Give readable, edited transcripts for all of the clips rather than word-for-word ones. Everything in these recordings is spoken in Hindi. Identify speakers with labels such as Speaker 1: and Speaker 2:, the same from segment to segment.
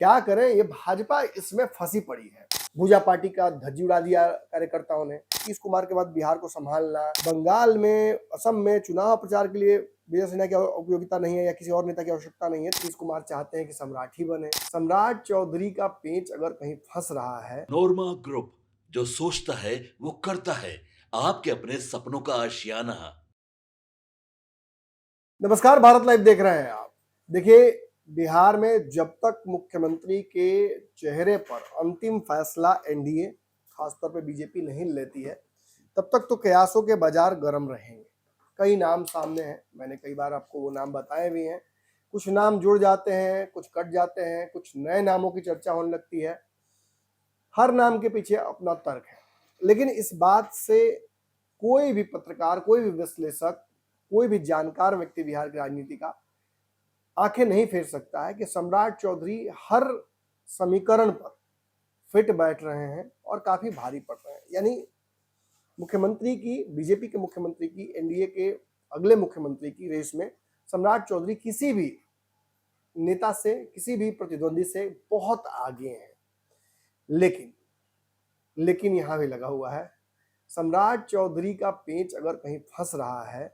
Speaker 1: क्या करें, ये भाजपा इसमें फंसी पड़ी है। भूजा पार्टी का धज्जी उड़ा दिया कार्यकर्ताओं ने। नीतीश कुमार के बाद बिहार को संभालना, बंगाल में, असम में चुनाव प्रचार के लिए विजय सिन्हा की उपयोगिता नहीं है या किसी और नेता की आवश्यकता नहीं है। नीतीश कुमार चाहते हैं कि सम्राट ही बने। सम्राट चौधरी का पेंच अगर कहीं फंस रहा है।
Speaker 2: नोरमा ग्रुप, जो सोचता है वो करता है। आपके अपने सपनों का आशियाना।
Speaker 1: नमस्कार, भारत लाइव देख रहे हैं आप। देखिए, बिहार में जब तक मुख्यमंत्री के चेहरे पर अंतिम फैसला एनडीए, खासतौर पे बीजेपी नहीं लेती है, तब तक तो कयासों के बाजार गर्म रहेंगे। कई नाम सामने हैं, मैंने कई बार आपको वो नाम बताए भी हैं। कुछ नाम जुड़ जाते हैं, कुछ कट जाते हैं, कुछ नए नामों की चर्चा होने लगती है। हर नाम के पीछे अपना तर्क है, लेकिन इस बात से कोई भी पत्रकार, कोई भी विश्लेषक, कोई भी जानकार व्यक्ति बिहार की राजनीति का आंखें नहीं फेर सकता है कि सम्राट चौधरी हर समीकरण पर फिट बैठ रहे हैं और काफी भारी पड़ रहे हैं। यानी मुख्यमंत्री की, बीजेपी के मुख्यमंत्री की, एनडीए के अगले मुख्यमंत्री की रेस में सम्राट चौधरी किसी भी नेता से, किसी भी प्रतिद्वंदी से बहुत आगे हैं। लेकिन यहां भी लगा हुआ है, सम्राट चौधरी का पेंच अगर कहीं फंस रहा है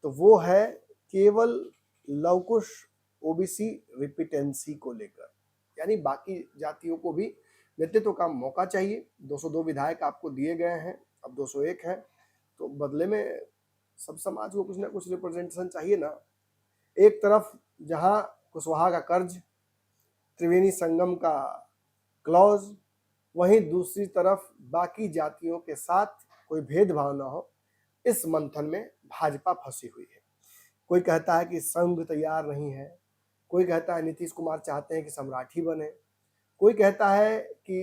Speaker 1: तो वो है केवल लवकुश ओबीसी रिपिटेंसी को लेकर। यानी बाकी जातियों को भी नेतृत्व का मौका चाहिए। 202 विधायक आपको दिए गए हैं, अब 201 है, तो बदले में सब समाज को कुछ ना कुछ रिप्रेजेंटेशन चाहिए ना। एक तरफ जहां कुशवाहा का कर्ज, त्रिवेणी संगम का क्लॉज, वहीं दूसरी तरफ बाकी जातियों के साथ कोई भेदभाव ना हो, इस मंथन में भाजपा फंसी हुई है। कोई कहता है कि संघ तैयार नहीं है, कोई कहता है नीतीश कुमार चाहते हैं कि सम्राट ही बने, कोई कहता है कि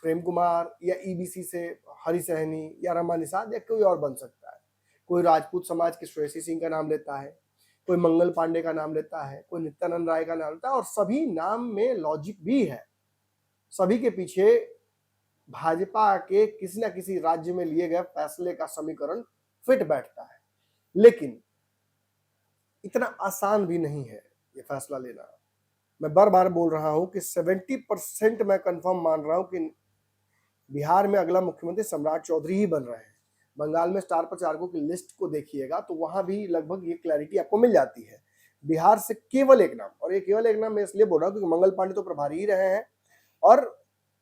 Speaker 1: प्रेम कुमार या ईबीसी से हरि सहनी या रमा निषाद या कोई और बन सकता है। कोई राजपूत समाज के श्रेयसी सिंह का नाम लेता है, कोई मंगल पांडे का नाम लेता है, कोई नित्यानंद राय का नाम लेता है, और सभी नाम में लॉजिक भी है। सभी के पीछे भाजपा के किसी ना किसी राज्य में लिए गए फैसले का समीकरण फिट बैठता है। लेकिन इतना आसान भी नहीं है ये फैसला लेना। मैं बार बार बोल रहा हूं कि 70% मैं कंफर्म मान रहा हूं कि बिहार में अगला मुख्यमंत्री सम्राट चौधरी ही बन रहे हैं। बंगाल में स्टार प्रचारकों की लिस्ट को देखिएगा तो वहां भी लगभग ये क्लैरिटी आपको मिल जाती है। बिहार से केवल एक नाम, और ये केवल एक नाम मैं इसलिए बोल रहा हूं क्योंकि मंगल पांडे तो प्रभारी ही रहे हैं और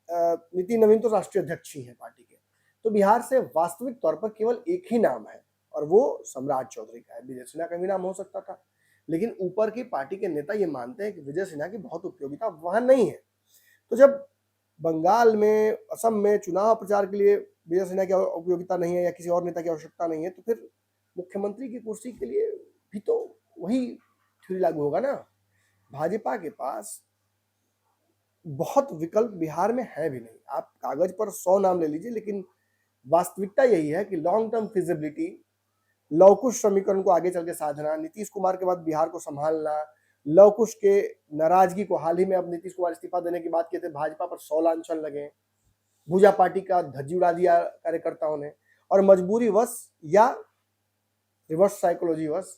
Speaker 1: नितिन नवीन तो राष्ट्रीय अध्यक्ष ही है पार्टी के। तो बिहार से वास्तविक तौर पर केवल एक ही नाम है और वो सम्राट चौधरी का है। विजय सिन्हा का भी नाम हो सकता था, लेकिन ऊपर की पार्टी के नेता ये मानते हैं कि विजय सिन्हा की बहुत उपयोगिता वहां नहीं है। तो जब बंगाल में, असम में चुनाव प्रचार के लिए विजय सिन्हा की उपयोगिता नहीं है या किसी और नेता की आवश्यकता नहीं है, तो फिर मुख्यमंत्री की कुर्सी के लिए भी तो वही थ्योरी लागू होगा ना। भाजपा के पास बहुत विकल्प बिहार में है भी नहीं। आप कागज पर 100 नाम ले लीजिए, लेकिन वास्तविकता यही है कि लॉन्ग टर्म फिजिबिलिटी, लवकुश समीकरण को आगे चल के साधना, नीतीश कुमार के बाद बिहार को संभालना, लवकुश के नाराजगी को, हाल ही में अब नीतीश कुमार इस्तीफा देने की बात किए थे, भाजपा पर 100 लांछन लगे, भूजा पार्टी का धज्जी उड़ा दिया कार्यकर्ताओं ने, और मजबूरी वश या रिवर्स साइकोलॉजी वश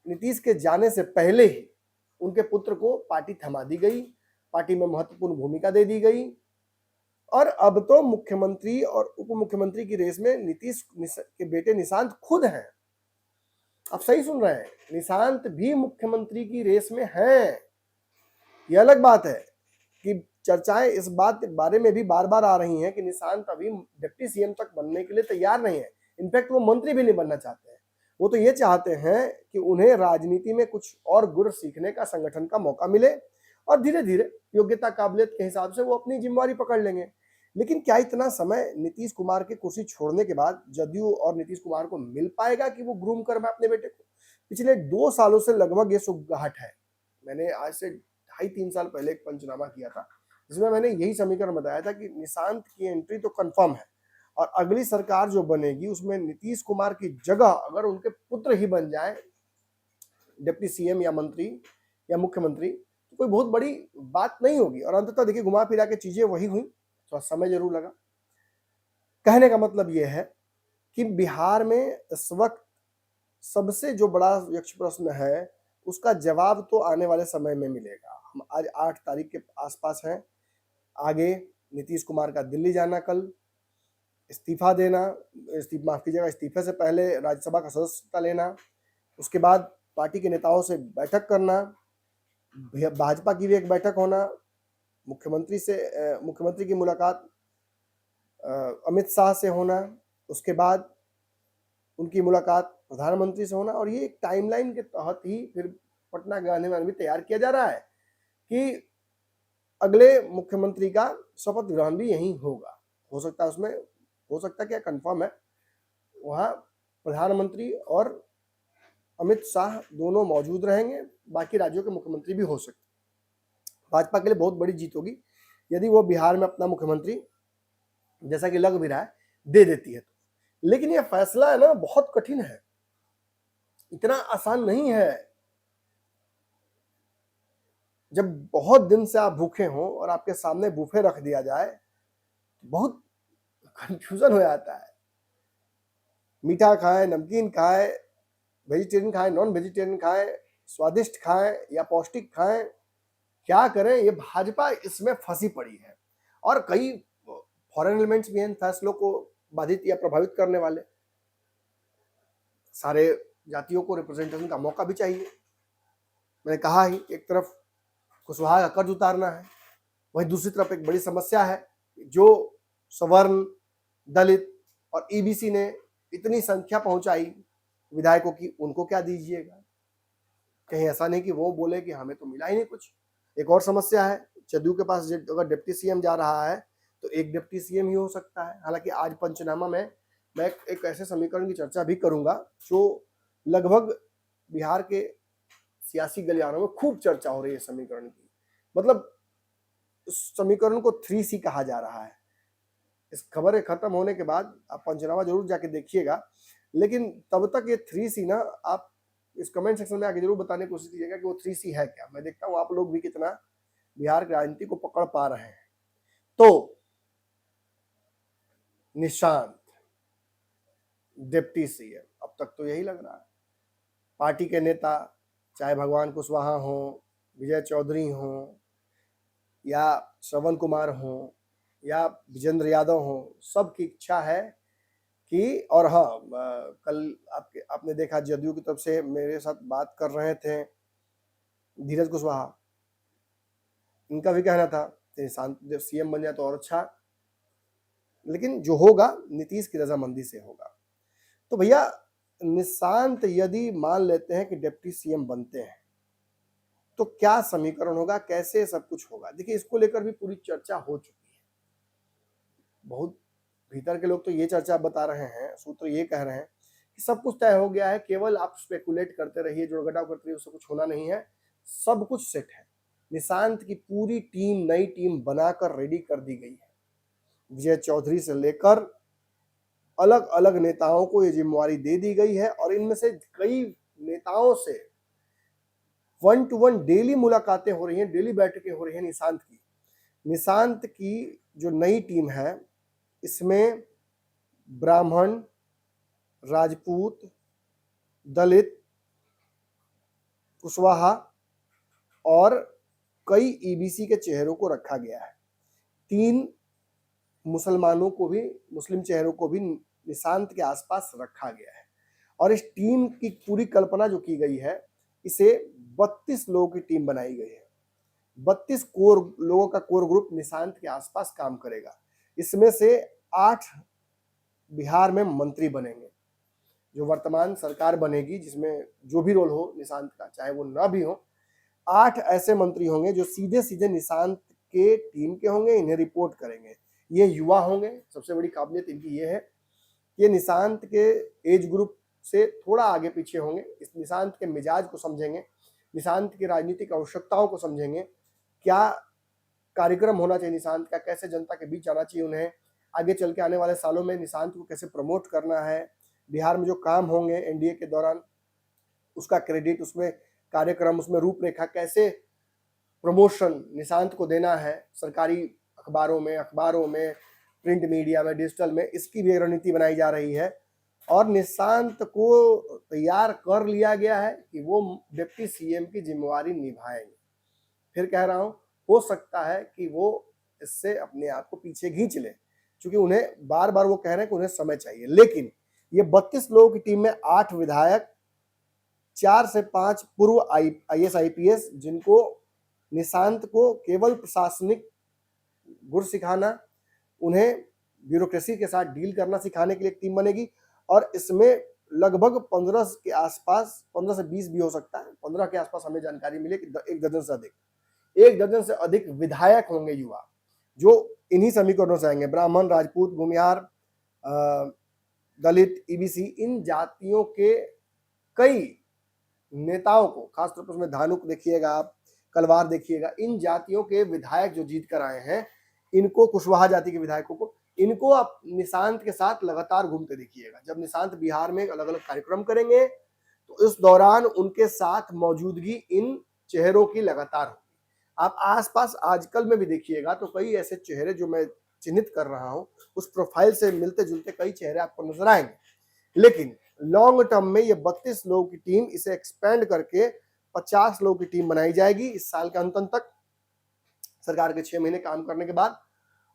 Speaker 1: नीतीश के जाने से पहले ही उनके पुत्र को पार्टी थमा दी गई, पार्टी में महत्वपूर्ण भूमिका दे दी गई, और अब तो मुख्यमंत्री और उप मुख्यमंत्री की रेस में नीतीश के बेटे निशांत खुद हैं। आप सही सुन रहे हैं, निशांत भी मुख्यमंत्री की रेस में हैं। यह अलग बात है कि चर्चाएं इस बात के बारे में भी बार बार आ रही हैं कि निशांत अभी डिप्टी सीएम तक बनने के लिए तैयार नहीं है। इनफैक्ट वो मंत्री भी नहीं बनना चाहते हैं। वो तो ये चाहते हैं कि उन्हें राजनीति में कुछ और गुर सीखने का, संगठन का मौका मिले और धीरे धीरे योग्यता काबिलियत के हिसाब से वो अपनी जिम्मेवारी पकड़ लेंगे। लेकिन क्या इतना समय नीतीश कुमार की कुर्सी छोड़ने के बाद जदयू और नीतीश कुमार को मिल पाएगा कि वो ग्रूम कर अपने बेटे को? पिछले 2 सालों से लगभग ये सुगगाहट है। मैंने आज से 2.5-3 साल पहले एक पंचनामा किया था जिसमें मैंने यही समीकरण बताया था कि निशांत की एंट्री तो कंफर्म है और अगली सरकार जो बनेगी उसमें नीतीश कुमार की जगह अगर उनके पुत्र ही बन जाए डिप्टी सीएम या मंत्री या मुख्यमंत्री, तो कोई बहुत बड़ी बात नहीं होगी। और अंततः देखिए, घुमा फिरा के चीजें वही हुई। थोड़ा समय जरूर लगा। कहने का मतलब यह है कि बिहार में इस वक्त सबसे जो बड़ा यक्ष प्रश्न है उसका जवाब तो आने वाले समय में मिलेगा। हम आज 8 तारीख के आसपास हैं। आगे नीतीश कुमार का दिल्ली जाना, कल इस्तीफा देना, माफ कीजिएगा, इस्तीफे से पहले राज्यसभा का सदस्यता लेना, उसके बाद पार्टी के नेताओं से बैठक करना, भाजपा की भी एक बैठक होना, मुख्यमंत्री की मुलाकात अमित शाह से होना, उसके बाद उनकी मुलाकात प्रधानमंत्री से होना, और ये एक टाइमलाइन के तहत ही फिर पटना गांधी मैदान भी तैयार किया जा रहा है कि अगले मुख्यमंत्री का शपथ ग्रहण भी यहीं होगा। हो सकता है उसमें, हो सकता है क्या, कंफर्म है, वहाँ प्रधानमंत्री और अमित शाह दोनों मौजूद रहेंगे, बाकी राज्यों के मुख्यमंत्री भी हो सकते हैं। भाजपा के लिए बहुत बड़ी जीत होगी यदि वो बिहार में अपना मुख्यमंत्री, जैसा कि लग भी रहा है, दे देती है तो। लेकिन ये फैसला है ना, बहुत कठिन है, इतना आसान नहीं है। जब बहुत दिन से आप भूखे हो और आपके सामने बुफे रख दिया जाए तो बहुत कंफ्यूजन हो जाता है। मीठा खाएं, नमकीन खाएं, वेजिटेरियन खाएं, नॉन वेजिटेरियन खाएं, स्वादिष्ट खाएं या पौष्टिक खाएं, क्या करें? ये भाजपा इसमें फंसी पड़ी है, और कई फॉरेन एलिमेंट्स भी हैं इन फैसलों को बाधित या प्रभावित करने वाले। सारे जातियों को रिप्रेजेंटेशन का मौका भी चाहिए। मैंने कहा ही, एक तरफ कुशवाहा का कर्ज उतारना है, वहीं दूसरी तरफ एक बड़ी समस्या है, जो सवर्ण, दलित और ईबीसी ने इतनी संख्या पहुंचाई विधायकों की, उनको क्या दीजिएगा? कहीं ऐसा नहीं कि वो बोले कि हमें तो मिला ही नहीं कुछ। एक और समस्या है, जदयू के पास अगर डिप्टी सीएम जा रहा है तो एक डिप्टी सीएम ही हो सकता है। हालांकि आज पंचनामा में मैं एक ऐसे समीकरण की चर्चा भी करूंगा जो लगभग बिहार के सियासी गलियारों में खूब चर्चा हो रही है समीकरण की। मतलब उस समीकरण को 3C कहा जा रहा है। इस खबर खत्म होने के बाद आप पंचनामा जरूर जाके देखिएगा, लेकिन तब तक ये 3C ना, आप इस कमेंट सेक्शन में आके जरूर बताने की कोशिश कीजिएगा कि वो 3C है क्या। मैं देखता हूँ आप लोग भी कितना बिहार की राजनीति को पकड़ पा रहे हैं। तो निशांत डिप्टी सीएम, अब तक तो यही लग रहा है। पार्टी के नेता, चाहे भगवान कुशवाहा हो, विजय चौधरी हो, या श्रवण कुमार हो, या विजेंद्र यादव हो, सबकी इच्छा है कि, और हाँ, कल आपने देखा जदयू की तरफ से मेरे साथ बात कर रहे थे धीरज कुशवाहा, इनका भी कहना था कि शांत जब सीएम बन जाए तो और अच्छा, लेकिन जो होगा नीतीश की रजामंदी से होगा। तो भैया, निशांत यदि मान लेते हैं कि डिप्टी सीएम बनते हैं तो क्या समीकरण होगा, कैसे सब कुछ होगा? देखिए, इसको लेकर भी पूरी चर्चा हो चुकी है। बहुत भीतर के लोग तो ये चर्चा बता रहे हैं, सूत्र ये कह रहे हैं कि सब कुछ तय हो गया है, केवल आप स्पेकुलेट करते रहिए, जोड़ घटाव करते रहिए, उससे कुछ होना नहीं है, सब कुछ सेट है। निशांत की पूरी टीम, नई टीम बनाकर रेडी कर दी गई है। विजय चौधरी से लेकर अलग अलग नेताओं को ये जिम्मेवारी दे दी गई है, और इनमें से कई नेताओं से 1-to-1 डेली मुलाकातें हो रही हैं, डेली बैठकें हो रही हैं निशांत की जो नई टीम है, इसमें ब्राह्मण, राजपूत, दलित, कुशवाहा और कई ईबीसी के चेहरों को रखा गया है। 3 मुसलमानों को भी, मुस्लिम चेहरों को भी निशांत के आसपास रखा गया है। और इस टीम की पूरी कल्पना जो की गई है, इसे 32 लोगों की टीम बनाई गई है। 32 कोर लोगों का कोर ग्रुप निशांत के आसपास काम करेगा। इसमें से 8 बिहार में मंत्री बनेंगे। जो वर्तमान सरकार बनेगी, जिसमें जो भी रोल हो निशांत का, चाहे वो ना भी हो, 8 ऐसे मंत्री होंगे जो सीधे सीधे निशांत के टीम के होंगे, इन्हें रिपोर्ट करेंगे। ये युवा होंगे। सबसे बड़ी काबिलियत इनकी ये है, ये निशांत के एज ग्रुप से थोड़ा आगे पीछे होंगे। इस निशांत के मिजाज को समझेंगे, निशांत की राजनीतिक आवश्यकताओं को समझेंगे, क्या कार्यक्रम होना चाहिए निशांत का, कैसे जनता के बीच जाना चाहिए उन्हें, आगे चल के आने वाले सालों में निशांत को कैसे प्रमोट करना है, बिहार में जो काम होंगे एनडीए के दौरान उसका क्रेडिट, उसमें कार्यक्रम, उसमें रूपरेखा, कैसे प्रमोशन निशांत को देना है सरकारी अखबारों में, प्रिंट मीडिया में, डिजिटल में, इसकी भी रणनीति बनाई जा रही है। और निशांत को तैयार कर लिया गया है कि वो डिप्टी सीएम की जिम्मेवारी निभाएंगे। फिर कह रहा हूं, हो सकता है कि वो इससे अपने आप को पीछे खींच ले, क्योंकि उन्हें बार बार वो कह रहे हैं कि उन्हें समय चाहिए। लेकिन ये 32 लोगों की टीम में 8 विधायक, 4 से 5 पूर्व IAS IPS, जिनको निशांत को केवल प्रशासनिक गुर सिखाना, उन्हें ब्यूरोक्रेसी के साथ डील करना सिखाने के लिए एक टीम बनेगी। और इसमें लगभग 15 के आसपास, 15 से 20 भी हो सकता है, 15 के आसपास हमें जानकारी मिले कि 1 दर्जन से अधिक विधायक होंगे युवा, जो इन्हीं समीकरणों से आएंगे। ब्राह्मण, राजपूत, भूमिहार, दलित, EBC, इन जातियों के कई नेताओं को, खासतौर पर उसमें धानुक देखिएगा आप, कलवार देखिएगा, इन जातियों के विधायक जो जीत कर आए हैं, इनको, कुशवाहा जाति के विधायकों को, इनको आप निशांत के साथ लगातार घूमते देखिएगा। जब निशांत बिहार में अलग अलग कार्यक्रम करेंगे तो इस दौरान उनके साथ मौजूदगी इन चेहरों की लगातार होगी। आप आसपास आजकल में भी देखिएगा तो कई ऐसे चेहरे जो मैं चिन्हित कर रहा हूं, उस प्रोफाइल से मिलते जुलते कई चेहरे आपको नजर आएंगे। लेकिन लॉन्ग टर्म में ये 32 लोगों की टीम, इसे एक्सपेंड करके 50 लोगों की टीम बनाई जाएगी इस साल के अंत तक, सरकार के 6 महीने काम करने के बाद।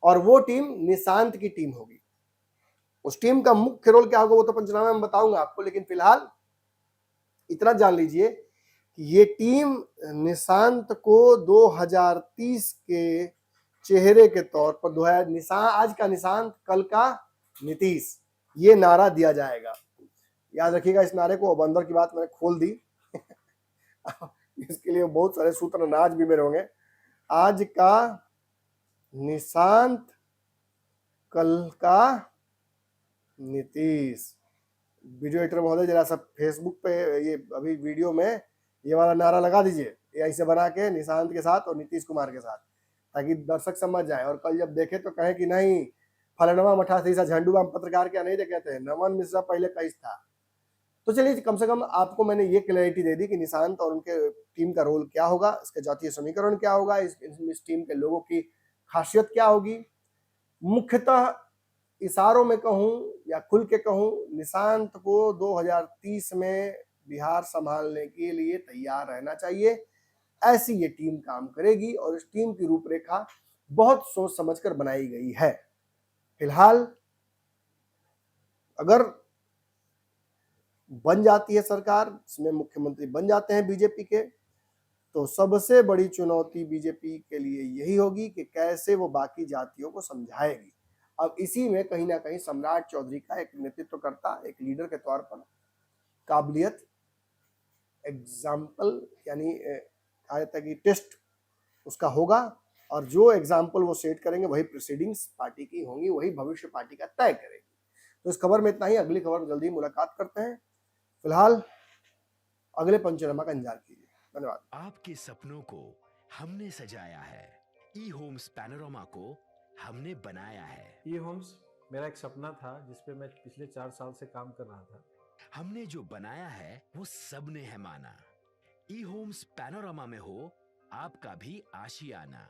Speaker 1: और वो टीम निशांत की टीम होगी। उस टीम का मुख्य रोल क्या होगा वो तो पंचनामे में बताऊंगा आपको, लेकिन फिलहाल इतना जान लीजिए कि ये टीम निशांत को 2030 के चेहरे के तौर पर, आज का निशांत कल का नीतीश, ये नारा दिया जाएगा। याद रखिएगा इस नारे को। अब अंदर की बात मैंने खोल दी इसके लिए बहुत सारे सूत्र नाज भी मेरे होंगे। आज का निशांत, कल का नीतीश। वीडियो एडिटर महोदय जरा सा फेसबुक पे ये अभी वीडियो में ये वाला नारा लगा दीजिए, ये ऐसे बना के निशांत के साथ और नीतीश कुमार के साथ, ताकि दर्शक समझ जाए और कल जब देखे तो कहे कि नहीं फलनवा मठा से झंडू बाम पत्रकार क्या नहीं कहते हैं, नमन मिश्रा पहले कैस था। तो चलिए, कम से कम आपको मैंने ये क्लैरिटी दे दी कि निशांत और उनके टीम का रोल क्या होगा, इसके जातीय समीकरण क्या होगा, इस टीम के लोगों की खासियत क्या होगी। मुख्यतः इशारों में कहूं या खुल के कहूं, निशांत को 2030 में बिहार संभालने के लिए तैयार रहना चाहिए। ऐसी ये टीम काम करेगी और इस टीम की रूपरेखा बहुत सोच समझकर बनाई गई है। फिलहाल अगर बन जाती है सरकार, इसमें मुख्यमंत्री बन जाते हैं बीजेपी के, तो सबसे बड़ी चुनौती बीजेपी के लिए यही होगी कि कैसे वो बाकी जातियों को समझाएगी। अब इसी में कहीं ना कहीं सम्राट चौधरी का एक नेतृत्वकर्ता, एक लीडर के तौर पर काबिलियत, एग्जाम्पल, यानी कहा जाता है कि टेस्ट उसका होगा। और जो एग्जाम्पल वो सेट करेंगे वही प्रोसीडिंग्स पार्टी की होंगी, वही भविष्य पार्टी का तय करेगी। तो इस खबर में इतना ही। अगली खबर में जल्दी मुलाकात करते हैं। फिलहाल अगले पंचनामा का इंतजार कीजिए। धन्यवाद।
Speaker 3: आपके सपनों को हमने सजाया है, ई होम्स पैनोरामा को हमने बनाया है।
Speaker 4: ई होम्स मेरा एक सपना था जिसपे मैं पिछले 4 साल से काम कर रहा था।
Speaker 3: हमने जो बनाया है वो सबने है माना। ई होम्स पैनोरामा में हो आपका भी आशियाना।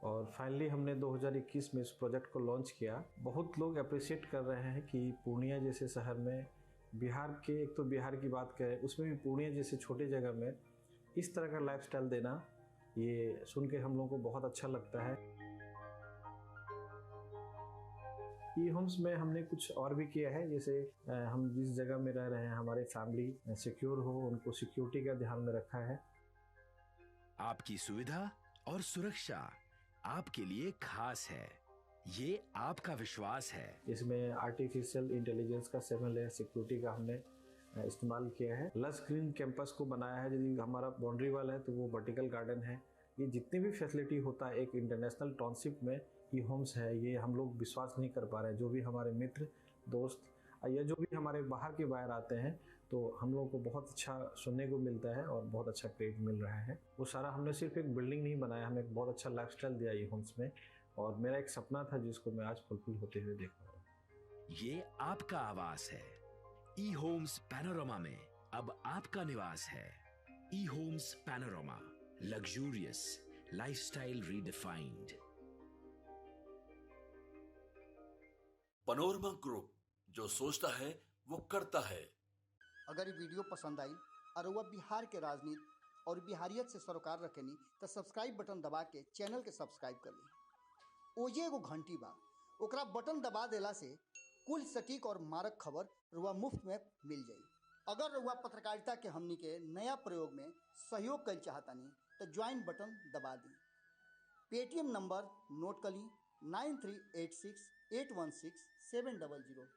Speaker 4: और फाइनली हमने 2021 में इस प्रोजेक्ट को लॉन्च किया। बहुत लोग अप्रिशिएट कर रहे हैं कि पूर्णिया जैसे शहर में, बिहार के, एक तो बिहार की बात करें उसमें भी पूर्णिया जैसे छोटे जगह में इस तरह का लाइफस्टाइल देना, ये सुन के हम लोगों को बहुत अच्छा लगता है। ई होम्स में हमने कुछ और भी किया है, जैसे हम जिस जगह में रह रहे हैं हमारे फैमिली सिक्योर हो, उनको सिक्योरिटी का ध्यान में रखा है।
Speaker 3: आपकी सुविधा और सुरक्षा आपके लिए खास है, ये आपका विश्वास है।
Speaker 4: इसमें आर्टिफिशियल इंटेलिजेंस का 7 लेयर सिक्योरिटी का हमने इस्तेमाल किया है। लस ग्रीन कैंपस को बनाया है। यदि हमारा बाउंड्री वाल है तो वो वर्टिकल गार्डन है। ये जितनी भी फैसिलिटी होता है एक इंटरनेशनल टाउनशिप में ई होम्स है, ये हम लोग विश्वास नहीं कर पा रहे हैं। जो भी हमारे मित्र, दोस्त या जो भी हमारे बाहर के बाहर आते हैं तो हम लोगों को बहुत अच्छा सुनने को मिलता है और बहुत अच्छा क्रेडिट मिल रहा है। वो सारा हमने सिर्फ एक बिल्डिंग नहीं बनाया, हमें एक बहुत अच्छा लाइफस्टाइल दिया ई होम्स में, और मेरा एक सपना था जिसको मैं आज फुलफिल होते हुए देख रहा हूँ।
Speaker 3: ये आपका आवास है। ई होम्स पैनोरामा में अब आपका निवास है। E homes panorama, luxurious lifestyle redefined.
Speaker 2: Panorama group, जो सोचता है वो करता है।
Speaker 5: अगर ये वीडियो पसंद आई और वह बिहार के राजनीति और बिहारियत से सरोकार रखेनी तो सब्सक्राइब बटन दबा के चैनल के सब्सक्राइब कर ली। ओजे एगो घंटी बा, ओकरा बटन दबा देला से कुल सटीक और मारक खबर रुआ मुफ्त में मिल जाई। अगर रुआ पत्रकारिता के हमनी के नया प्रयोग में सहयोग कर चाहतानी तो ज्वाइन बटन दबा दी। पेटीएम नंबर नोट कर ली 9386816700।